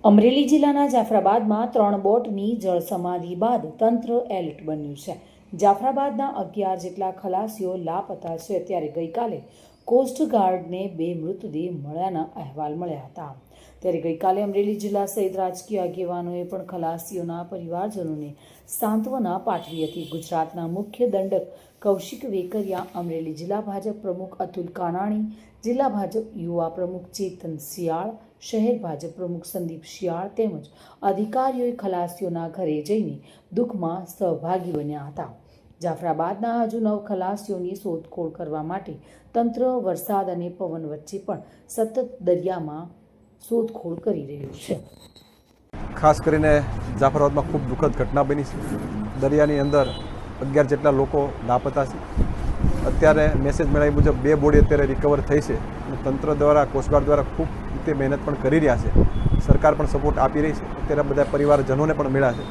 અમરેલી જિલ્લાના જાફરાબાદમાં 3 બોટની જળ સમાધિ બાદ તંત્ર એલર્ટ બન્યું છે. જાફરાબાદના 11 જેટલા ખલાસીઓ લાપતા છે, ત્યારે ગઈકાલે કોસ્ટગાર્ડને 2 મૃતદેહ મળ્યાના અહેવાલ મળ્યા હતા. ત્યારે ગઈકાલે અમરેલી જિલ્લા સહિત રાજકીય આગેવાનોએ પણ ખલાસીઓના પરિવારજનોને સાંત્વના પાઠવી હતી. ગુજરાતના મુખ્ય દંડક કૌશિક વેકરિયા, અમરેલી જિલ્લા ભાજપ પ્રમુખ અતુલ કાનાણી, જિલ્લા ભાજપ યુવા પ્રમુખ ચેતન શિયાળ, શહેર ભાજપ પ્રમુખ સંદીપ શિયાળ તેમજ અધિકારીઓએ ખલાસીઓના ઘરે જઈને દુઃખમાં સહભાગી બન્યા હતા. જાફરાબાદના હજુ 9 ખલાસીઓની શોધખોળ કરવા માટે તંત્ર વરસાદ અને પવન વચ્ચે પણ સતત દરિયામાં શોધખોળ કરી રહ્યું છે. ખાસ કરીને જાફરાબાદમાં ખૂબ દુઃખદ ઘટના બની છે. દરિયાની અંદર 11 જેટલા લોકો લાપતા છે. અત્યારે મેસેજ મળ્યા મુજબ 2 બોડી અત્યારે રિકવર થઈ છે અને તંત્ર દ્વારા, કોસ્ટગાર્ડ દ્વારા ખૂબ રીતે મહેનત પણ કરી રહ્યા છે. સરકાર પણ સપોર્ટ આપી રહી છે. અત્યારે બધા પરિવારજનોને પણ મળ્યા છે.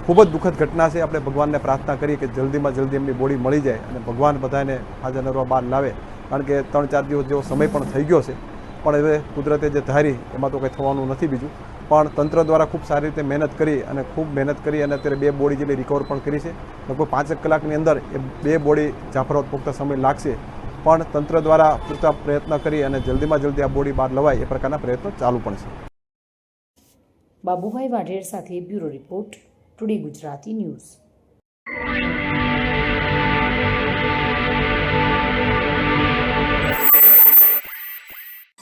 ખૂબ જ દુઃખદ ઘટના છે. આપણે ભગવાનને પ્રાર્થના કરીએ કે જલ્દીમાં જલ્દી એમની બોડી મળી જાય અને ભગવાન બધાને હાજર નરવા બહાર લાવે, કારણ કે 3-4 દિવસ જેવો સમય પણ થઈ ગયો છે. પણ હવે કુદરતે જે ધારી એમાં તો કંઈ થવાનું નથી બીજું. પણ તંત્ર દ્વારા ખૂબ સારી રીતે મહેનત કરી અને અત્યારે 2 બોડી જેટલી રિકવર પણ કરી છે. લગભગ 5 કલાકની અંદર એ 2 બોડી જાફરાબાદ પૂરતા સમય લાગશે, પણ તંત્ર દ્વારા પૂરતા પ્રયત્ન કરી અને જલ્દીમાં જલ્દી આ બોડી બહાર લવાય એ પ્રકારના પ્રયત્નો ચાલુ પણ છે. બાબુભાઈ વાઢેર સાથે bureau report, today Gujarati news.